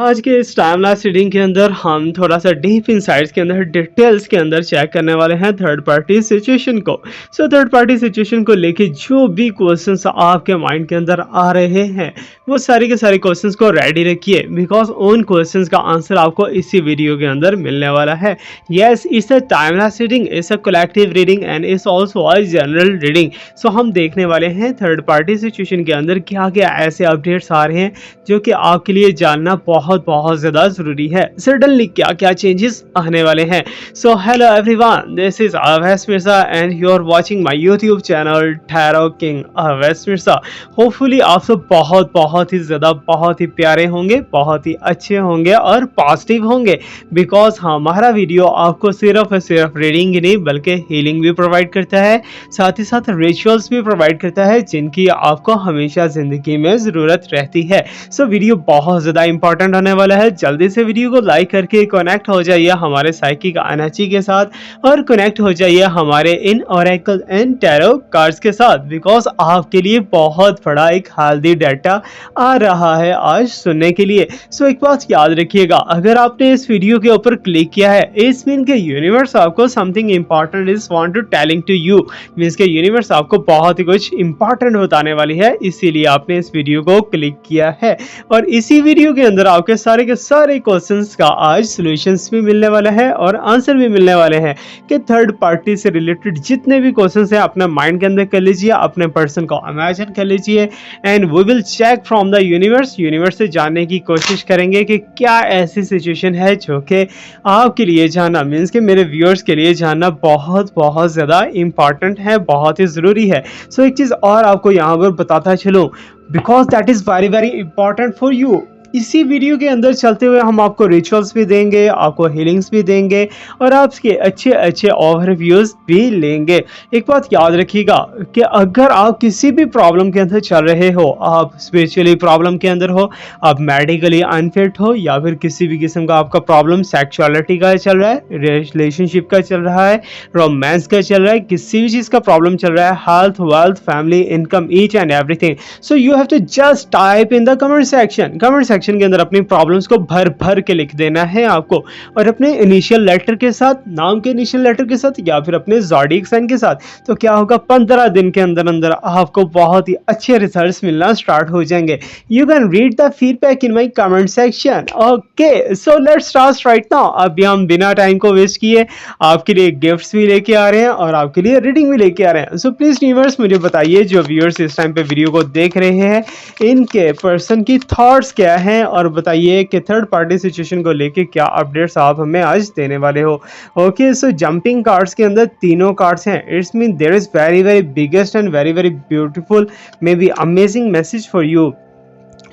आज के इस टाइम लैप्स रीडिंग के अंदर हम थोड़ा सा डीप इनसाइट्स के अंदर डिटेल्स के अंदर चेक करने वाले हैं थर्ड पार्टी सिचुएशन को। थर्ड पार्टी सिचुएशन को लेके जो भी क्वेश्चंस आपके माइंड के अंदर आ रहे हैं वो सारे के सारे क्वेश्चंस को रेडी रखिए, बिकॉज उन क्वेश्चंस का आंसर आपको इसी वीडियो के अंदर मिलने वाला है। Yes, it's a time lapse reading, it's a collective reading and it's also a general reading. So हम देखने वाले हैं थर्ड पार्टी सिचुएशन के अंदर क्या क्या ऐसे अपडेट्स आ रहे हैं जो कि आपके लिए जानना बहुत बहुत ज़्यादा ज़रूरी है। सडनली क्या क्या चेंजेस आने वाले हैं। So hello everyone, this is Awais Mirza and you are watching my YouTube channel tarot king Awais Mirza. Hopefully आप सब बहुत ही ज़्यादा बहुत ही प्यारे होंगे, बहुत ही अच्छे होंगे और पॉजिटिव होंगे, बिकॉज हमारा वीडियो आपको सिर्फ और सिर्फ रीडिंग ही नहीं बल्कि हीलिंग भी प्रोवाइड करता है, साथ ही साथ रिचुअल्स भी प्रोवाइड करता है जिनकी आपको हमेशा ज़िंदगी में ज़रूरत रहती है। सो वीडियो बहुत ज़्यादा इंपॉर्टेंट होने वाला है। जल्दी से वीडियो को लाइक करके कनेक्ट हो जाइए हमारे साइकिक एनर्जी के साथ और कनेक्ट हो जाइए हमारे इन ओरेकल एंड टैरो कार्ड्स के साथ, बिकॉज आपके लिए बहुत बड़ा एक हेल्दी डाटा आ रहा है आज सुनने के लिए। सो एक बात याद रखिएगा, अगर आपने इस वीडियो के ऊपर क्लिक किया है इस मीन के यूनिवर्स आपको something important is want to telling to you, means के यूनिवर्स आपको बहुत ही कुछ इंपॉर्टेंट बताने वाली है, इसीलिए आपने इस वीडियो को क्लिक किया है। और इसी वीडियो के अंदर आपके सारे के सारे क्वेश्चंस का आज सॉल्यूशंस भी मिलने वाला है और आंसर भी मिलने वाले हैं कि थर्ड पार्टी से रिलेटेड जितने भी क्वेश्चंस हैं अपने माइंड के अंदर कर लीजिए, अपने पर्सन को इमेजिन कर लीजिए and we will check from the universe से जानने की कोशिश करेंगे कि क्या ऐसी सिचुएशन है जो कि आपके लिए जानना, मीन्स कि मेरे व्यूअर्स के लिए जानना बहुत बहुत ज़्यादा इंपॉर्टेंट है, बहुत ही ज़रूरी है। सो एक चीज़ और आपको यहाँ पर बताता चलूँ, because that is very very important for you. इसी वीडियो के अंदर चलते हुए हम आपको रिचुअल्स भी देंगे, आपको हीलिंग्स भी देंगे और आपके अच्छे अच्छे ओवरव्यूज भी लेंगे। एक बात याद रखिएगा कि अगर आप किसी भी प्रॉब्लम के अंदर चल रहे हो, आप स्पिरिचुअली प्रॉब्लम के अंदर हो, आप मेडिकली अनफिट हो, या फिर किसी भी किस्म का आपका प्रॉब्लम सेक्सुअलिटी का चल रहा है, रिलेशनशिप का चल रहा है, रोमांस का चल रहा है, किसी भी चीज़ का प्रॉब्लम चल रहा है, health, wealth, family, income, each and everything, so you have to just type in the comment section के अंदर अपनी प्रॉब्लम्स को भर भर के लिख देना है आपको, और अपने इनिशियल लेटर के साथ, नाम के इनिशियल लेटर के साथ या फिर अपने ज़ोडिएक साइन के साथ। तो क्या होगा, 15 दिन के अंदर अंदर आपको बहुत ही अच्छे रिजल्ट्स मिलना स्टार्ट हो जाएंगे। You can read the feedback in my comment section. Okay, so let's start right now. अभी हम बिना टाइम को वेस्ट किए आपके लिए गिफ्ट्स भी लेके आ रहे हैं और आपके लिए रीडिंग भी लेके आ रहे हैं। सो प्लीज व्यूअर्स मुझे बताइए, जो व्यूअर्स इस टाइम पे वीडियो को देख रहे हैं, इनके पर्सन की थॉट्स क्या है और बताइए कि थर्ड पार्टी सिचुएशन को लेके क्या अपडेट्स आप हमें आज देने वाले हो। ओके, सो जंपिंग कार्ड्स के अंदर तीनों कार्ड्स हैं। It's mean there is very very biggest and very very beautiful may be amazing message for you.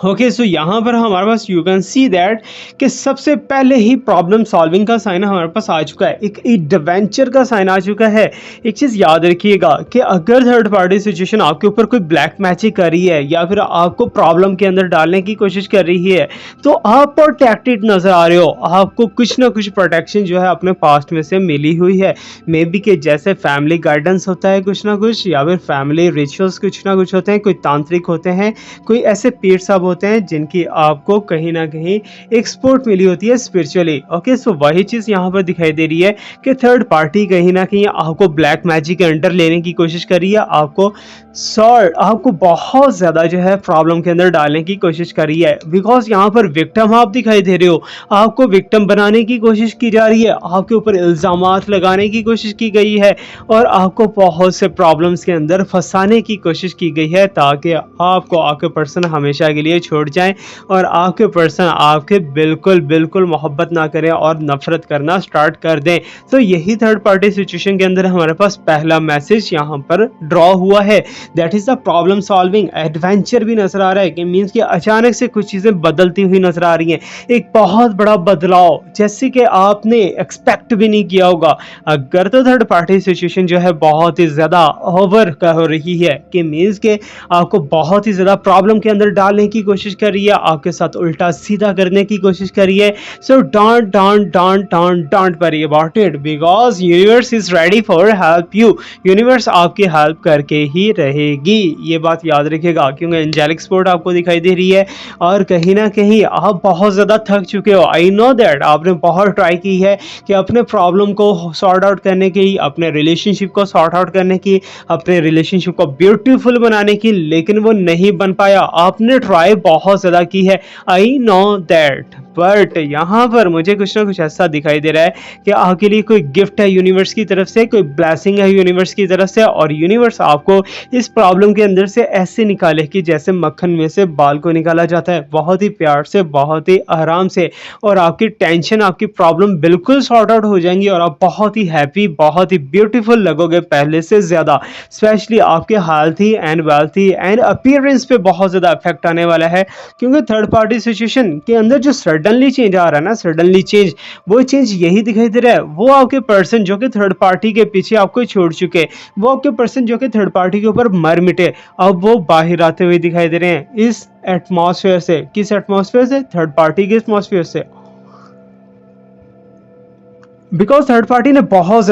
Okay, so यहाँ पर हमारे पास यू कैन सी दैट कि सबसे पहले ही प्रॉब्लम सॉल्विंग का साइन हमारे पास आ चुका है, एक एडवेंचर का साइन आ चुका है। एक चीज़ याद रखिएगा कि अगर थर्ड पार्टी सिचुएशन आपके ऊपर कोई ब्लैक मैजिक कर रही है या फिर आपको प्रॉब्लम के अंदर डालने की कोशिश कर रही है, तो आप प्रोटेक्टेड नज़र आ रहे हो, आपको कुछ ना कुछ प्रोटेक्शन जो है अपने पास्ट में से मिली हुई है। मे बी कि जैसे फैमिली गाइडेंस होता है कुछ ना कुछ, या फिर फैमिली रिचुअल्स कुछ ना कुछ होते हैं, कोई तांत्रिक होते हैं, कोई ऐसे पीर साहब होते हैं जिनकी आपको कहीं ना कहीं एक सपोर्ट मिली होती है स्पिरिचुअली। ओके, सो वही चीज़ यहाँ पर दिखाई दे रही है कि थर्ड पार्टी कहीं ना कहीं आपको ब्लैक मैजिक के अंडर लेने की कोशिश कर रही है, आपको बहुत ज़्यादा जो है प्रॉब्लम के अंदर डालने की कोशिश कर रही है, बिकॉज यहाँ पर विक्टिम आप दिखाई दे रहे हो, आपको विक्टिम बनाने की कोशिश की जा रही है, आपके ऊपर इल्ज़ामात लगाने की कोशिश की गई है और आपको बहुत से प्रॉब्लम्स के अंदर फंसाने की कोशिश की गई है ताकि आपको आपके पर्सन हमेशा के लिए छोड़ जाएं और आपके पर्सन आपके बिल्कुल बिल्कुल मोहब्बत ना करें और नफरत करना स्टार्ट कर दें। तो यही थर्ड पार्टी सिचुएशन के अंदर हमारे पास पहला मैसेज यहाँ पर ड्रॉ हुआ है, that is the problem solving. Adventure भी नजर आ रहा है कि मीन्स कि अचानक से कुछ चीजें बदलती हुई नजर आ रही हैं, एक बहुत बड़ा बदलाव जैसे कि आपने एक्सपेक्ट भी नहीं किया होगा। अगर तो थर्ड पार्टी सिचुएशन जो है बहुत ही ज्यादा ओवर हो रही है कि मीन्स के आपको बहुत ही ज्यादा प्रॉब्लम के अंदर डालने की कोशिश कर रही है, आपके साथ उल्टा सीधा करने की कोशिश कर रही है। So don't worry about it, because universe is ready for help you. Universe आपकी हेल्प करके ही रहेगी, ये बात याद रखिएगा, क्योंकि एंजेलिक सपोर्ट आपको दिखाई दे रही है। और कहीं ना कहीं आप बहुत ज़्यादा थक चुके हो, आई नो दैट। आपने बहुत ट्राई की है कि अपने प्रॉब्लम को सॉर्ट आउट करने की, अपने रिलेशनशिप को सॉर्ट आउट करने की, अपने रिलेशनशिप को ब्यूटीफुल बनाने की, लेकिन वो नहीं बन पाया। आपने ट्राई बहुत ज़्यादा की है, आई नो दैट, बट यहाँ पर मुझे कुछ ना कुछ ऐसा दिखाई दे रहा है कि आपके लिए कोई गिफ्ट है यूनिवर्स की तरफ से, कोई ब्लेसिंग है यूनिवर्स की तरफ से, और यूनिवर्स आपको इस प्रॉब्लम के अंदर से ऐसे निकाले कि जैसे मक्खन में से बाल को निकाला जाता है, बहुत ही प्यार से, बहुत ही आराम से, और आपकी टेंशन, आपकी प्रॉब्लम बिल्कुल सॉर्ट आउट हो जाएंगी और आप बहुत ही हैप्पी, बहुत ही ब्यूटीफुल लगोगे पहले से ज़्यादा। स्पेशली आपके healthy and wealthy and appearance पे बहुत ज़्यादा इफेक्ट आने वाला है, क्योंकि थर्ड पार्टी सिचुएशन के अंदर जो सडनली चेंज आ रहा है ना, सडनली चेंज, वो चेंज यही दिखाई दे रहा है। वो आपके पर्सन जो कि थर्ड पार्टी के पीछे आपको छोड़ चुके, वो आपके पर्सन जो कि थर्ड पार्टी के ऊपर मर मिटे, अब वो बाहर आते हुए दिखाई दे रहे हैं इस एटमॉस्फेयर से। किस एटमॉस्फेयर से? थर्ड पार्टी के एटमॉस्फेयर से। बिकॉज थर्ड पार्टी ने बहुत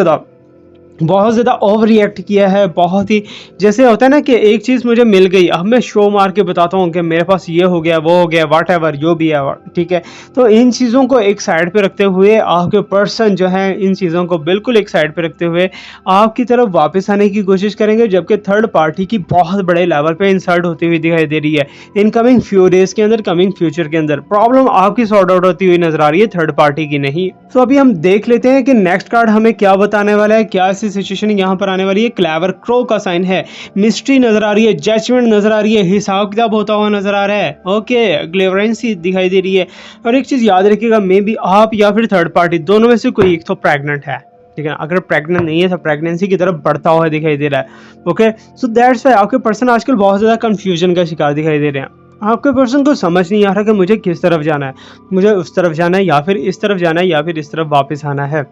ज़्यादा ओवर रिएक्ट किया है, बहुत ही, जैसे होता है ना कि एक चीज़ मुझे मिल गई, अब मैं शो मार के बताता हूँ कि मेरे पास ये हो गया, वो हो गया, वॉट एवर जो भी है, ठीक है। तो इन चीज़ों को एक साइड पे रखते हुए आपके पर्सन जो है इन चीज़ों को बिल्कुल एक साइड पे रखते हुए आपकी तरफ वापस आने की कोशिश करेंगे, जबकि थर्ड पार्टी की बहुत बड़े लेवल पे इंसर्ट होती हुई दिखाई दे रही है इन कमिंग फ्यू डेज के अंदर, कमिंग फ्यूचर के अंदर। प्रॉब्लम आपकी सॉर्ट आउट होती हुई नजर आ रही है, थर्ड पार्टी की नहीं। तो अभी हम देख लेते हैं कि नेक्स्ट कार्ड हमें क्या बताने वाला है, क्या ऐसी सिचुएशन यहाँ पर आने वाली है। क्लेवर क्रो का साइन है, मिस्ट्री नजर आ रही है, जजमेंट नजर आ रही है, हिसाब किताब होता हुआ नजर आ रहा है, ओके, क्लेवरेंसी दिखाई दे रही है। और एक चीज याद रखिएगा, मे बी आप या फिर थर्ड पार्टी दोनों में से कोई एक तो प्रेग्नेंट है, ठीक है। अगर प्रेग्नेंट नहीं है तो प्रेगनेंसी की तरफ बढ़ता हुआ दिखाई दे रहा है, ओके। सो दैट्स व्हाई आपके पर्सन आजकल बहुत ज़्यादा कंफ्यूजन का शिकार दिखाई दे रहे हैं। आपके पर्सन को समझ नहीं आ रहा कि मुझे किस तरफ जाना है, मुझे उस तरफ जाना है या फिर इस तरफ जाना है या फिर इस तरफ वापस आना है।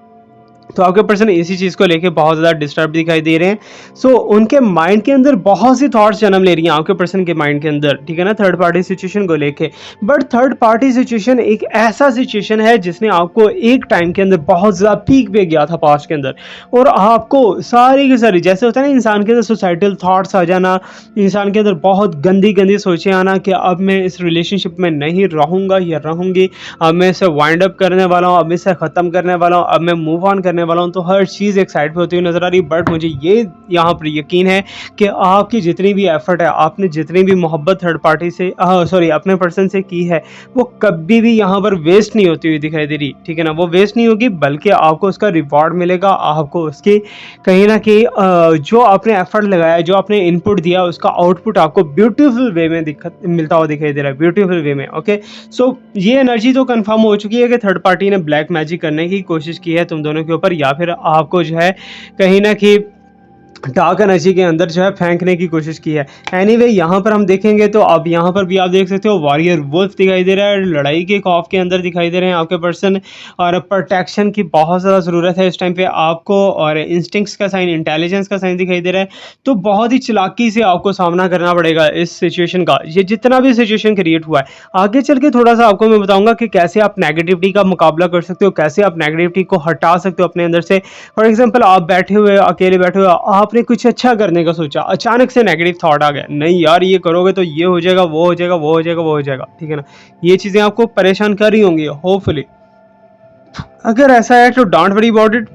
तो आपके पर्सन इसी चीज़ को लेके बहुत ज़्यादा डिस्टर्ब दिखाई दे रहे हैं। सो उनके माइंड के अंदर बहुत सी थॉट्स जन्म ले रही हैं आपके पर्सन के माइंड के अंदर, ठीक है ना, थर्ड पार्टी सिचुएशन को लेके। बट थर्ड पार्टी सिचुएशन एक ऐसा सिचुएशन है जिसने आपको एक टाइम के अंदर बहुत ज़्यादा पीक पे गया था पास्ट के अंदर, और आपको सारी की सारी, जैसे होता है ना इंसान के अंदर सुसाइडल थॉट्स आ जाना, इंसान के अंदर बहुत गंदी गंदी सोचें आना कि अब मैं इस रिलेशनशिप में नहीं रहूँगा या रहूँगी, अब मैं इसे वाइंड अप करने वाला हूँ, अब इसे ख़त्म करने वाला हूँ, अब मैं मूव ऑन करने वाला हूं। तो हर चीज़ एक साइड पे होती हुई नजर आ रही है। बट मुझे ये यहाँ पर यकीन है कि आपकी जितनी भी एफर्ट है, आपने जितनी भी मोहब्बत थर्ड पार्टी से सॉरी अपने पर्सन से की है, वो कभी भी यहाँ पर वेस्ट नहीं होती हुई दिखाई दे रही, ठीक है ना। वो वेस्ट नहीं होगी, बल्कि आपको उसका रिवॉर्ड मिलेगा, आपको उसकी कहीं ना कहीं जो आपने एफर्ट लगाया, जो आपने इनपुट दिया, उसका आउटपुट आपको ब्यूटीफुल वे में मिलता हुआ दिखाई दे रहा है, ब्यूटीफुल वे में, ओके। सो ये एनर्जी तो कंफर्म हो चुकी है कि थर्ड पार्टी ने ब्लैक मैजिक करने की कोशिश की है तुम दोनों के ऊपर, या फिर आपको जो है कहीं ना कहीं डार्क एनर्जी के अंदर जो है फेंकने की कोशिश की है। एनीवे यहाँ पर हम देखेंगे तो अब यहाँ पर भी आप देख सकते हो वॉरियर वुल्फ दिखाई दे रहा है, लड़ाई के खौफ के अंदर दिखाई दे रहे हैं आपके पर्सन, और प्रोटेक्शन की बहुत ज़्यादा ज़रूरत है इस टाइम पे आपको, और इंस्टिंक्ट्स का साइन, इंटेलिजेंस का साइन दिखाई दे रहा है। तो बहुत ही चालाकी से आपको सामना करना पड़ेगा इस सिचुएशन का, ये जितना भी सिचुएशन क्रिएट हुआ है। आगे चल के थोड़ा सा आपको मैं बताऊँगा कि कैसे आप नेगेटिविटी का मुकाबला कर सकते हो, कैसे आप नेगेटिविटी को हटा सकते हो अपने अंदर से। फॉर एग्जाम्पल, आप बैठे हुए, अकेले बैठे हुए, आपने कुछ अच्छा करने का सोचा, अचानक से नेगेटिव थॉट आ गया, नहीं यार ये करोगे तो ये हो जाएगा, वो हो जाएगा, वो हो जाएगा, वो हो जाएगा, ठीक है ना। ये चीज़ें आपको परेशान कर रही होंगी होपफुली। अगर ऐसा है तो don't worry about it,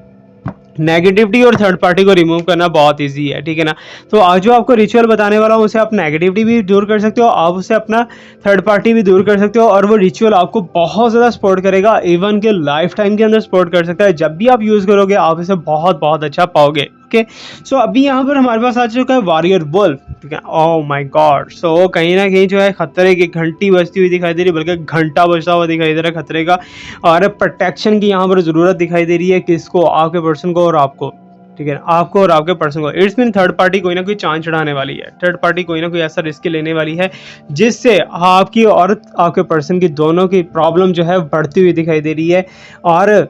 negativity और थर्ड पार्टी को रिमूव करना बहुत इजी है, ठीक है ना। तो आज जो आपको रिचुअल बताने वाला हूँ, उसे आप नेगेटिविटी भी दूर कर सकते हो, आप उसे अपना थर्ड पार्टी भी दूर कर सकते हो, और वो रिचुअल आपको बहुत ज़्यादा सपोर्ट करेगा, इवन के लाइफ टाइम के अंदर सपोर्ट कर सकता है। जब भी आप यूज़ करोगे आप इसे बहुत बहुत अच्छा पाओगे, ओके। सो अभी यहाँ पर हमारे पास आ चुका है वॉरियर वुल्फ, ठीक है। ओह माय गॉड, सो कहीं ना कहीं जो है खतरे की घंटी बजती हुई दिखाई दे रही है, बल्कि घंटा बजता हुआ दिखाई दे रहा है खतरे का, और प्रोटेक्शन की यहाँ पर ज़रूरत दिखाई दे रही है, किसको, आपके पर्सन को और आपको, ठीक है, आपको और आपके पर्सन को। इट्स मीन थर्ड पार्टी कोई ना कोई चांस चढ़ाने वाली है, थर्ड पार्टी कोई ना कोई ऐसा रिस्क लेने वाली है जिससे आपकी और आपके पर्सन की दोनों की प्रॉब्लम जो है बढ़ती हुई दिखाई दे रही है। और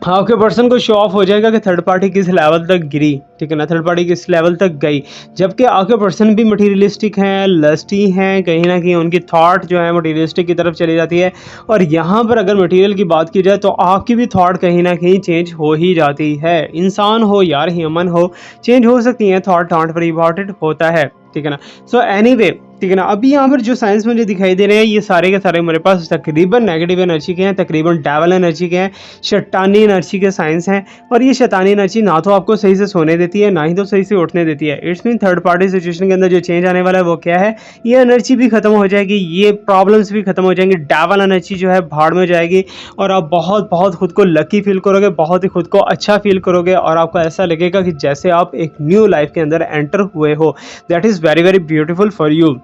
आपके पर्सन को शो ऑफ हो जाएगा कि थर्ड पार्टी किस लेवल तक गिरी, ठीक है ना, थर्ड पार्टी किस लेवल तक गई। जबकि आपके पर्सन भी मटीरियलिस्टिक हैं, लस्टी हैं, कहीं ना कहीं उनकी थॉट जो है मटीरियलिस्टिक की तरफ चली जाती है। और यहाँ पर अगर मटीरियल की बात की जाए तो आपकी भी थॉट कहीं ना कहीं चेंज हो ही जाती है। इंसान हो यार ह्यूमन हो, चेंज हो सकती है थॉट पर इम्पॉर्टेंट होता है, ठीक है ना। सो एनीवे, ठीक है ना, अभी यहाँ पर जो साइंस मुझे दिखाई दे रहे हैं ये सारे के सारे मेरे पास तकरीबन नेगेटिव एनर्जी के हैं, तकरीबन डेवल एनर्जी के हैं, शैतानी एनर्जी के साइंस हैं। और ये शैतानी एनर्जी ना तो आपको सही से सोने देती है, ना ही तो सही से उठने देती है। It's mean third party situation के अंदर जो चेंज आने वाला है वो क्या है, ये एनर्जी भी खत्म हो जाएगी, ये प्रॉब्लम्स भी खत्म हो जाएंगी, डेवल एनर्जी जो है भाड़ में जाएगी। और आप बहुत बहुत खुद को लकी फील करोगे, बहुत ही खुद को अच्छा फील करोगे, और आपको ऐसा लगेगा कि जैसे आप एक न्यू लाइफ के अंदर एंटर हुए हो। That is very very beautiful for you.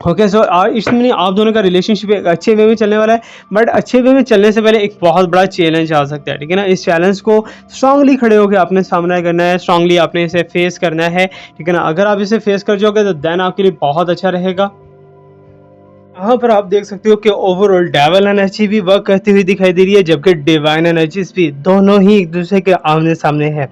Okay, so इसमें आप दोनों का रिलेशनशिप एक अच्छे वे में चलने वाला है। बट अच्छे वे में चलने से पहले एक बहुत बड़ा चैलेंज आ सकता है, ठीक है ना। इस चैलेंज को स्ट्रांगली खड़े होकर आपने सामना करना है, स्ट्रांगली आपने इसे फेस करना है, ठीक है ना। अगर आप इसे फेस कर जाओगे तो देन आपके लिए बहुत अच्छा रहेगा। यहाँ पर आप देख सकते हो कि ओवरऑल डेवल एनर्जी भी वर्क करती हुई दिखाई दे रही है, जबकि डिवाइन एनर्जीज भी दोनों ही एक दूसरे के आमने सामने है।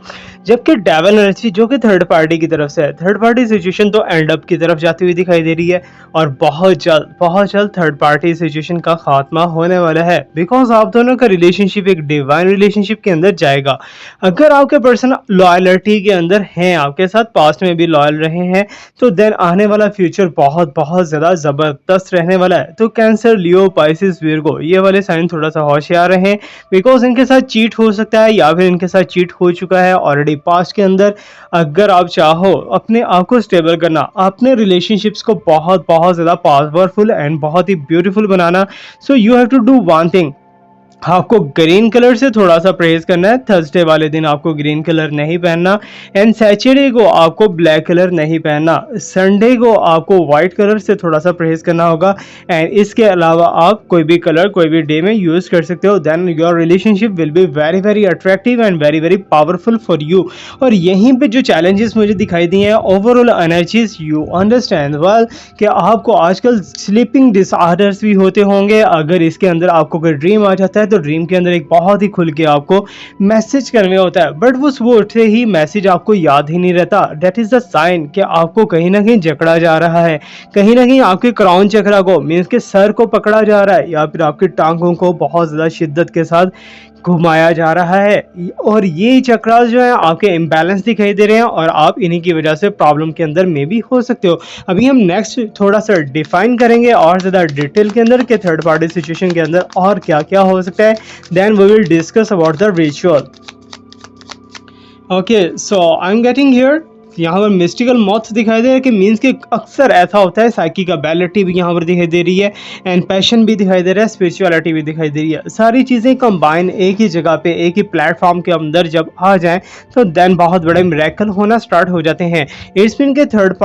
जबकि डेवल एनर्जी जो कि थर्ड पार्टी की तरफ से है, थर्ड पार्टी सिचुएशन तो एंड अप की तरफ जाती हुई दिखाई दे रही है। और बहुत जल्द थर्ड पार्टी सिचुएशन का खात्मा होने वाला है, बिकॉज आप दोनों का रिलेशनशिप एक डिवाइन रिलेशनशिप के अंदर जाएगा। अगर आपके पर्सन लॉयल्टी के अंदर हैं, आपके साथ पास्ट में भी लॉयल रहे हैं, तो देन आने वाला फ्यूचर बहुत बहुत ज़्यादा ज़बरदस्त रहने वाला है। तो कैंसर, लियो, पाइसिस, विर्गो ये वाले साइन थोड़ा सा होशियार रहें, बिकॉज इनके साथ चीट हो सकता है या फिर इनके साथ चीट हो चुका है ऑलरेडी पास्ट के अंदर। अगर आप चाहो अपने आप को स्टेबल करना, अपने रिलेशनशिप्स को बहुत बहुत ज़्यादा पावरफुल एंड बहुत ही ब्यूटीफुल बनाना, so you have to do one thing. आपको ग्रीन कलर से थोड़ा सा परहेज करना है। थर्सडे वाले दिन आपको ग्रीन कलर नहीं पहनना, एंड सैटरडे को आपको ब्लैक कलर नहीं पहनना, संडे को आपको वाइट कलर से थोड़ा सा परहेज करना होगा। एंड इसके अलावा आप कोई भी कलर कोई भी डे में यूज़ कर सकते हो। Then your relationship will be very very attractive and very very powerful for you. और यहीं पे जो चैलेंजेस मुझे दिखाई दिए हैं, overall energies you understand well कि आपको आजकल स्लीपिंग डिसऑर्डर्स भी होते होंगे। अगर इसके अंदर आपको कोई ड्रीम आ जाता है तो ड्रीम के अंदर एक बहुत ही खुल के आपको मैसेज करने होता है, बट वो सुबह उठते ही मैसेज आपको याद ही नहीं रहता। दैट इज द साइन कि आपको कहीं ना कहीं जकड़ा जा रहा है, कहीं ना कहीं आपके क्राउन चक्रा को मीन्स के सर को पकड़ा जा रहा है, या फिर आपकी टांगों को बहुत ज़्यादा शिद्दत के साथ घुमाया जा रहा है। और ये चक्रा जो है आपके इम्बैलेंस दिखाई दे रहे हैं, और आप इन्हीं की वजह से प्रॉब्लम के अंदर में भी हो सकते हो। अभी हम नेक्स्ट थोड़ा सा डिफाइन करेंगे और ज़्यादा डिटेल के अंदर कि थर्ड पार्टी सिचुएशन के अंदर और क्या क्या हो सकता है। Then we will discuss about the ritual. Okay, so I am getting here, यहाँ पर मिस्टिकल मॉथ्स दिखाई दे रहा है कि मीन्स के अक्सर ऐसा होता है। साइकी का बैलिटी भी यहाँ पर दिखाई दे रही है, एंड पैशन भी दिखाई दे रहा है, स्पिरिचुअलिटी भी दिखाई दे रही है। सारी चीज़ें कंबाइन एक ही जगह पे एक ही प्लेटफॉर्म के अंदर जब आ जाएं तो देन बहुत बड़े मिरेकल होना स्टार्ट हो जाते हैं। इट्स मीन के थर्ड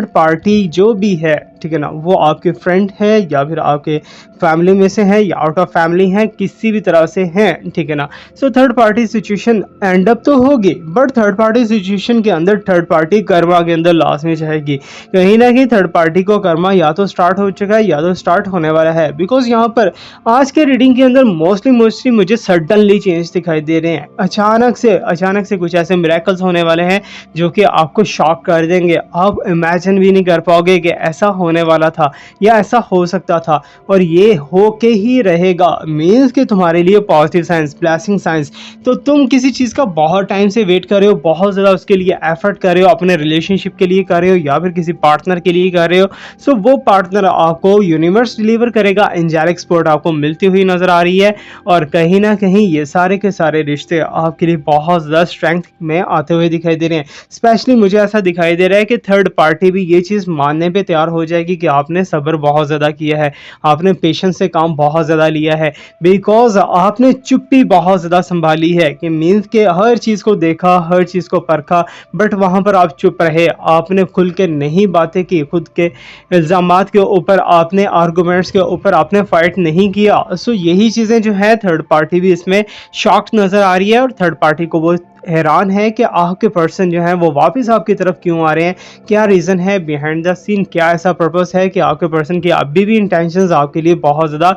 पार्टी जो भी है, ठीक है ना, वो आपके फ्रेंड है या फिर आपके फैमिली में से है या आउट ऑफ फैमिली है, किसी भी तरह से हैं, ठीक है ना। So third party situation and up तो होगी, बट थर्ड पार्टी सिचुएशन के अंदर थर्ड पार्टी कर्मा के अंदर लास्ट में जाएगी। कहीं ना कहीं थर्ड पार्टी को कर्मा या तो स्टार्ट हो चुका है या तो स्टार्ट होने वाला है, बिकॉज यहाँ पर आज के रीडिंग के अंदर मोस्टली मुझे सडनली चेंज दिखाई दे रहे हैं। अचानक से कुछ ऐसे मिरेकल्स होने वाले हैं जो कि आपको शॉक कर देंगे। आप इमेजिन भी नहीं कर पाओगे कि ऐसा होने वाला था या ऐसा हो सकता था, और ये होके ही रहेगा। मीन्स कि तुम्हारे लिए पॉजिटिव साइंस, ब्लेसिंग साइंस। तो तुम किसी चीज़ का बहुत टाइम से वेट कर रहे हो, बहुत ज़्यादा उसके लिए एफर्ट कर रहे हो, अपने रिलेशनशिप के लिए कर रहे हो या फिर किसी पार्टनर के लिए कर रहे हो। सो वो पार्टनर आपको यूनिवर्स डिलीवर करेगा, एंजेलिक सपोर्ट आपको मिलती हुई नजर आ रही है। और कहीं ना कहीं ये सारे के सारे रिश्ते आपके लिए बहुत ज़्यादा स्ट्रेंथ में आते हुए दिखाई दे रहे हैं। स्पेशली मुझे ऐसा दिखाई दे रहा है कि थर्ड पार्टी भी ये चीज़ मानने पर तैयार हो जाएगी कि आपने सब्र बहुत ज़्यादा किया है, आपने पेशेंस से काम बहुत ज़्यादा लिया है, बिकॉज आपने चुप्पी बहुत ज़्यादा संभाली है। कि मीन्स के हर चीज़ को देखा, हर चीज़ को परखा, बट वहाँ पर आप चुप रहे, आपने खुल के नहीं बातें की, खुद के इल्ज़ामात के ऊपर आपने, आर्गूमेंट्स के ऊपर आपने फाइट नहीं किया। सो यही चीज़ें जो है थर्ड पार्टी भी इसमें शॉक्ड नज़र आ रही है, और थर्ड पार्टी को वो हैरान है कि आपके पर्सन जो है वो वापस आपकी तरफ क्यों आ रहे हैं, क्या रीज़न है बिहाइंड द सीन, क्या ऐसा पर्पस है कि आपके पर्सन की अभी भी इंटेंशंस आपके लिए बहुत ज़्यादा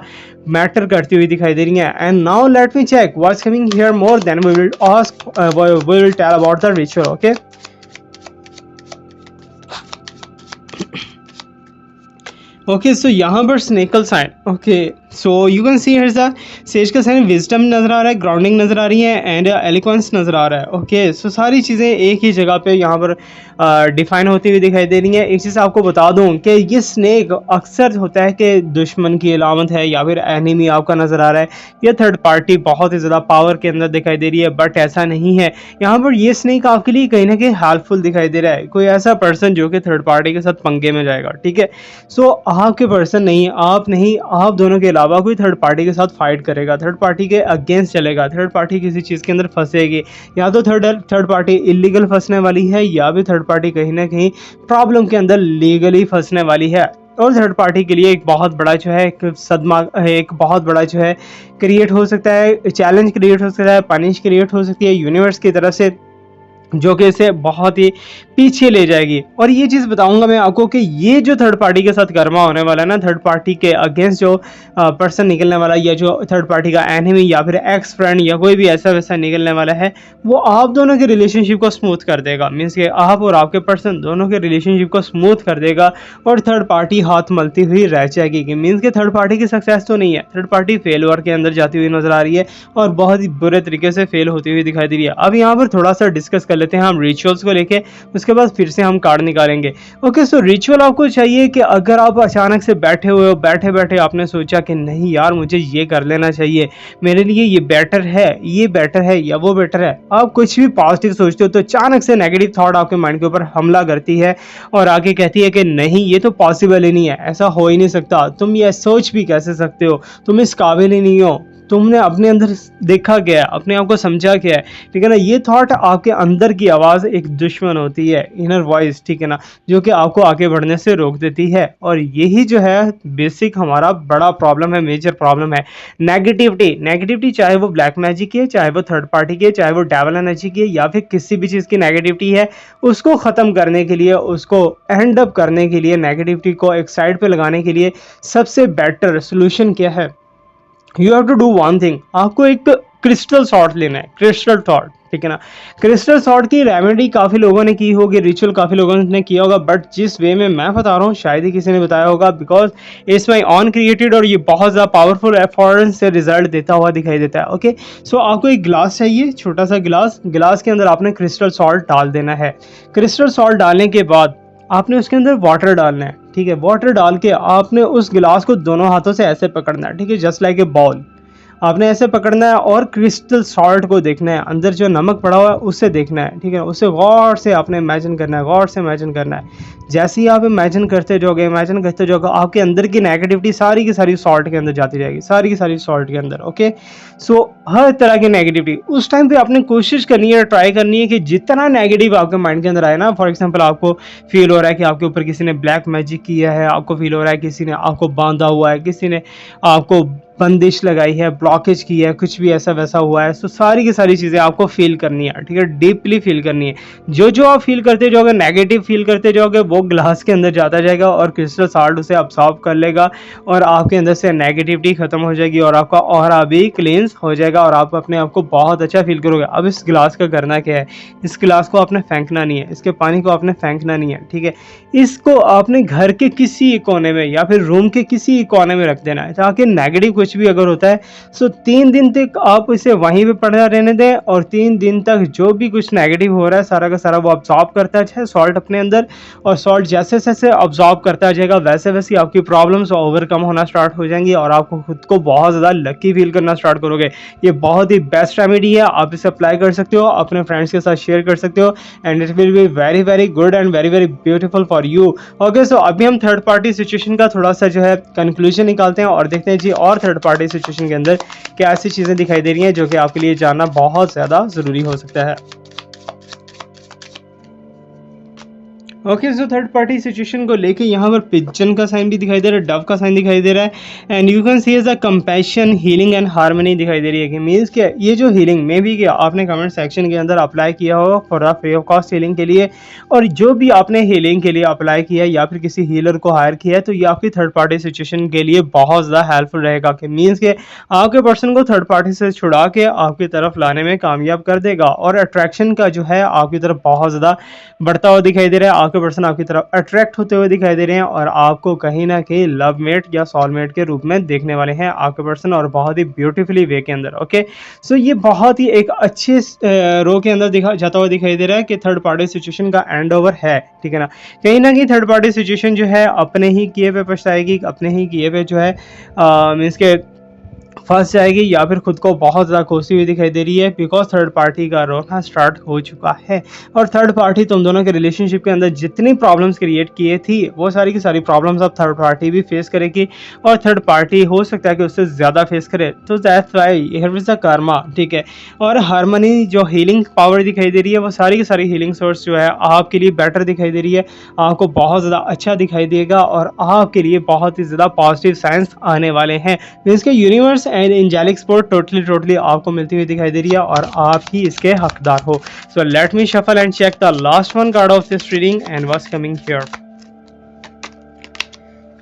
मैटर करती हुई दिखाई दे रही हैं। And now let me check what's coming here more then we will ask we will tell about the ritual. Okay, okay so यहाँ पर स्नेकल sign. Okay so you can see here the sage का sign, wisdom नज़र आ रहा है, grounding नज़र आ रही है एंड एलिक्वेंस नज़र आ रहा है। ओके सो सारी चीज़ें एक ही जगह पे यहाँ पर डिफाइन होती हुई दिखाई दे रही हैं। एक चीज़ आपको बता दूँ कि ये स्नेक अक्सर होता है कि दुश्मन की अलामत है या फिर एनिमी आपका नज़र आ रहा है, या थर्ड पार्टी बहुत ही ज़्यादा पावर के अंदर दिखाई दे रही है, बट ऐसा नहीं है। यहाँ पर ये स्नेक आपके लिए कहीं ना कहीं हेल्पफुल दिखाई दे रहा है, कोई ऐसा पर्सन जो कि थर्ड पार्टी के साथ पंगे में जाएगा। ठीक है, सो आपके पर्सन नहीं, आप दोनों के अलावा कोई थर्ड पार्टी के साथ फाइट करेगा, थर्ड पार्टी के अगेंस्ट चलेगा, थर्ड पार्टी किसी चीज़ के अंदर फंसेगी, या तो थर्ड पार्टी इलीगल फंसने वाली है या भी थर्ड पार्टी कहीं ना कहीं प्रॉब्लम के अंदर लीगली फंसने वाली है। और थर्ड पार्टी के लिए एक बहुत बड़ा जो है एक सदमा, एक बहुत बड़ा जो है क्रिएट हो सकता है, चैलेंज क्रिएट हो सकता है, पनिश क्रिएट हो सकती है यूनिवर्स की तरफ से, जो कि इसे बहुत ही पीछे ले जाएगी। और ये चीज़ बताऊंगा मैं आपको कि ये जो थर्ड पार्टी के साथ कर्मा होने वाला है ना, थर्ड पार्टी के अगेंस्ट जो पर्सन निकलने वाला, या जो थर्ड पार्टी का एनिमी या फिर एक्स फ्रेंड या कोई भी ऐसा वैसा निकलने वाला है, वो आप दोनों के रिलेशनशिप को स्मूथ कर देगा। मीन्स कि आप और आपके पर्सन दोनों के रिलेशनशिप को स्मूथ कर देगा और थर्ड पार्टी हाथ मलती हुई रह जाएगी। मीन्स कि थर्ड पार्टी की सक्सेस तो नहीं है, थर्ड पार्टी फेलवर के अंदर जाती हुई नजर आ रही है और बहुत ही बुरे तरीके से फेल होती हुई दिखाई दे रही है। अब यहाँ पर थोड़ा सा डिस्कस कर लेते हैं हम रिचुअल्स को लेके, उसके बाद फिर से हम कार्ड निकालेंगे। ओके सो रिचुअल आपको चाहिए कि अगर आप अचानक से बैठे हुए हो, बैठे बैठे आपने सोचा कि नहीं यार मुझे ये कर लेना चाहिए, मेरे लिए ये बेटर है, ये बेटर है या वो बेटर है, आप कुछ भी पॉजिटिव सोचते हो तो अचानक से नेगेटिव थॉट आपके माइंड के ऊपर हमला करती है और आगे कहती है कि नहीं ये तो पॉसिबल ही नहीं है, ऐसा हो ही नहीं सकता, तुम ये सोच भी कैसे सकते हो, तुम इस काबिल ही नहीं हो, तुमने अपने अंदर देखा क्या है, अपने आप को समझा क्या है। ठीक है ना, ये थॉट आपके अंदर की आवाज़ एक दुश्मन होती है, इनर वॉइस, ठीक है ना, जो कि आपको आगे बढ़ने से रोक देती है। और यही जो है बेसिक हमारा बड़ा प्रॉब्लम है, मेजर प्रॉब्लम है, नेगेटिविटी। नेगेटिविटी चाहे वो ब्लैक मैजिक की है, चाहे वो थर्ड पार्टी की है, चाहे वो डेवल एनर्जी की है, या फिर किसी भी चीज़ की नेगेटिविटी है, उसको ख़त्म करने के लिए, उसको एंड अप करने के लिए, नेगेटिविटी को एक साइड पे लगाने के लिए सबसे बेटर सोल्यूशन क्या है? You have to do one thing, आपको एक क्रिस्टल सॉर्ट लेना है, क्रिस्टल सॉर्ट, ठीक है ना। क्रिस्टल सॉर्ट की रेमेडी काफ़ी लोगों ने की होगी, रिचुअल काफ़ी लोगों ने किया होगा, बट जिस वे में मैं बता रहा हूँ शायद ही किसी ने बताया होगा, because it's my on created और ये बहुत ज़्यादा पावरफुल एफर्ट से रिजल्ट देता हुआ दिखाई देता है। ओके सो आपको एक गिलास चाहिए, छोटा सा गिलास, गिलास के अंदर आपने क्रिस्टल सॉल्ट डाल देना है। क्रिस्टल सॉल्ट डालने के बाद आपने उसके अंदर वाटर डालना है, ठीक है। वाटर डाल के आपने उस गिलास को दोनों हाथों से ऐसे पकड़ना है, ठीक है, जस्ट लाइक ए बॉल, आपने ऐसे पकड़ना है और क्रिस्टल सॉल्ट को देखना है, अंदर जो नमक पड़ा हुआ है उससे देखना है, ठीक है, उससे गौर से आपने इमेजिन करना है, गौर से इमेजिन करना है। जैसे ही आप इमेजिन करते जाओगे, इमेजिन करते जाओगे, आपके अंदर की नेगेटिविटी सारी की सारी सॉल्ट के अंदर जाती जाएगी, सारी की सारी सॉल्ट के अंदर। ओके सो हर तरह की नेगेटिविटी उस टाइम पे आपने कोशिश करनी है, ट्राई करनी है कि जितना नेगेटिव आपके माइंड के अंदर आए ना, फॉर एग्जाम्पल आपको फील हो रहा है कि आपके ऊपर किसी ने ब्लैक मैजिक किया है, आपको फील हो रहा है किसी ने आपको बांधा हुआ है, किसी ने आपको बंदिश लगाई है, ब्लॉकेज की है, कुछ भी ऐसा वैसा हुआ है, तो सारी की सारी चीज़ें आपको फील करनी है, ठीक है, डीपली फील करनी है। जो जो आप फील करते जाओगे, नेगेटिव फील करते जाओगे, वो ग्लास के अंदर जाता जाएगा और क्रिस्टल सॉल्ट उसे अब्सॉर्ब कर लेगा और आपके अंदर से नेगेटिविटी खत्म हो जाएगी और आपका ऑरा भी क्लींस हो जाएगा और आप अपने आप को बहुत अच्छा फील करोगे। अब इस गिलास का करना क्या है, इस गिलास को आपने फेंकना नहीं है, इसके पानी को आपने फेंकना नहीं है, ठीक है, इसको आपने घर के किसी कोने में या फिर रूम के किसी कोने में रख देना है, ताकि नेगेटिव कुछ भी अगर होता है सो 3 दिन तक आप इसे वहीं पे पड़ा रहने दें और 3 दिन तक जो भी कुछ नेगेटिव हो रहा है सारा का सारा वो अब्सॉर्ब करता है सॉल्ट अपने अंदर, और सॉल्ट जैसे जैसे अब्सॉर्ब करता जाएगा वैसे वैसे आपकी प्रॉब्लम्स ओवरकम होना स्टार्ट हो जाएंगी और आपको खुद को बहुत ज़्यादा लकी फील करना स्टार्ट करोगे। ये बहुत ही बेस्ट रेमेडी है, आप इसे अप्लाई कर सकते हो, अपने फ्रेंड्स के साथ शेयर कर सकते हो and it will be very very good and very very beautiful for you. Okay सो अभी हम थर्ड पार्टी सिचुएशन का थोड़ा सा जो है कंक्लूजन निकालते हैं और देखते हैं जी और थर्ड पार्टी सिचुएशन के अंदर क्या ऐसी चीज़ें दिखाई दे रही हैं जो कि आपके लिए जानना बहुत ज़्यादा ज़रूरी हो सकता है। Okay, so third party situation को लेके यहाँ पर पिजन का साइन भी दिखाई दे रहा है, डव का साइन दिखाई दे रहा है, and you can C is the compassion, healing and harmony दिखाई दे रही है। कि मीन्स क्या, ये जो हीलिंग मे भी कि आपने कमेंट सेक्शन के अंदर अप्लाई किया हो for the free of cost healing के लिए, और जो भी आपने हीलिंग के लिए अप्लाई किया है या फिर किसी हीलर को हायर किया है, तो ये आपकी थर्ड पार्टी सिचुएशन के लिए बहुत ज़्यादा हेल्पफुल रहेगा। कि मीन्स के आपके पर्सन को थर्ड पार्टी से छुड़ा के आपकी तरफ लाने में कामयाब कर देगा, और अट्रैक्शन का जो है आपकी तरफ बहुत ज़्यादा बढ़ता हुआ दिखाई दे रहा है। आपके पर्सन आपकी तरफ अट्रैक्ट होते हुए दिखाई दे रहे हैं, और आपको कहीं ना कहीं लव मेट या सोलमेट के रूप में देखने वाले हैं आपके पर्सन, और बहुत ही ब्यूटीफुली वे के अंदर। ओके, सो ये बहुत ही एक अच्छे रो के अंदर दिखा जाता हुआ दिखाई दे रहा है कि थर्ड पार्टी सिचुएशन का एंड ओवर है। ठीक है ना, कहीं ना कहीं थर्ड पार्टी सिचुएशन जो है अपने ही किए पे पछताएगी, अपने ही किए पे जो है मीन्स के फंस जाएगी, या फिर खुद को बहुत ज़्यादा कोसी हुई दिखाई दे रही है, बिकॉज थर्ड पार्टी का रोना स्टार्ट हो चुका है। और थर्ड पार्टी तुम दोनों के रिलेशनशिप के अंदर जितनी प्रॉब्लम्स क्रिएट किए थी, वो सारी की सारी प्रॉब्लम्स अब थर्ड पार्टी भी फेस करेगी, और थर्ड पार्टी हो सकता है कि उससे ज़्यादा फेस करे। तो that's why here is the Karma. ठीक है, और हार्मनी जो हीलिंग पावर दिखाई दे रही है, वो सारी की सारी हीलिंग सोर्स जो है आपके लिए बेटर दिखाई दे रही है, आपको बहुत ज़्यादा अच्छा दिखाई देगा, और आपके लिए बहुत ही ज़्यादा पॉजिटिव साइंस आने वाले हैं। मीन्स के universe and angelic support totally आपको मिलती हुई दिखाई दे रही है, और आप ही इसके हकदार हो। So let me shuffle and check the last one card of this reading and what's coming here.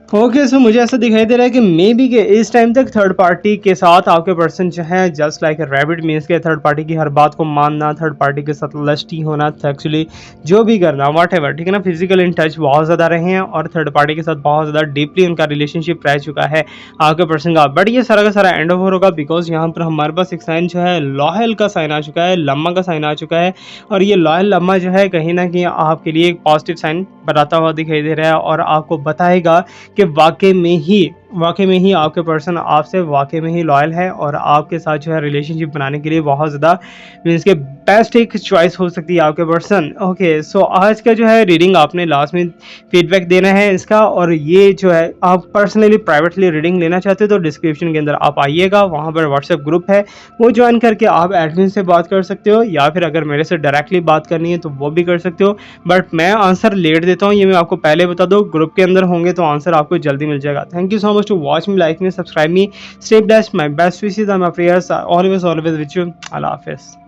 Okay, so मुझे ऐसा दिखाई दे रहा है कि मे बी के इस टाइम तक थर्ड पार्टी के साथ आपके पर्सन जो है just like a rabbit, means के थर्ड पार्टी की हर बात को मानना, थर्ड पार्टी के साथ लस्टी होना, सेक्सुअली जो भी करना, वॉट एवर। ठीक है ना, फिजिकल इन टच बहुत ज़्यादा रहे हैं, और थर्ड पार्टी के साथ बहुत ज़्यादा डीपली उनका रिलेशनशिप रह चुका है आपके पर्सन का। बट ये सारा का सारा एंड ओवर होगा, बिकॉज यहाँ पर हमारे पास एक साइन जो है लॉयल का साइन आ चुका है, लम्मा का साइन आ चुका है, और ये लॉयल लम्मा जो है कहीं ना कहीं आपके लिए एक पॉजिटिव साइन बताता हुआ दिखाई दे रहा है, और आपको बताएगा कि वाकई में ही आपके पर्सन आपसे वाकई में ही लॉयल है, और आपके साथ जो है रिलेशनशिप बनाने के लिए बहुत ज़्यादा मीन्स के बेस्ट एक चॉइस हो सकती है आपके पर्सन। ओके, सो आज का जो है रीडिंग आपने लास्ट में फीडबैक देना है इसका, और ये जो है आप पर्सनली प्राइवेटली रीडिंग लेना चाहते हो तो डिस्क्रिप्शन के अंदर आप आइएगा, वहाँ पर व्हाट्सएप ग्रुप है, वो ज्वाइन करके आप एडमिन से बात कर सकते हो, या फिर अगर मेरे से डायरेक्टली बात करनी है तो वो भी कर सकते हो। बट मैं आंसर लेट देता हूँ, ये मैं आपको पहले बता दूँ, ग्रुप के अंदर होंगे तो आंसर आपको जल्दी मिल जाएगा। Thank you so much to watch me, like me, subscribe me, stay blessed, my best wishes and my prayers are always with you. Allah Hafiz.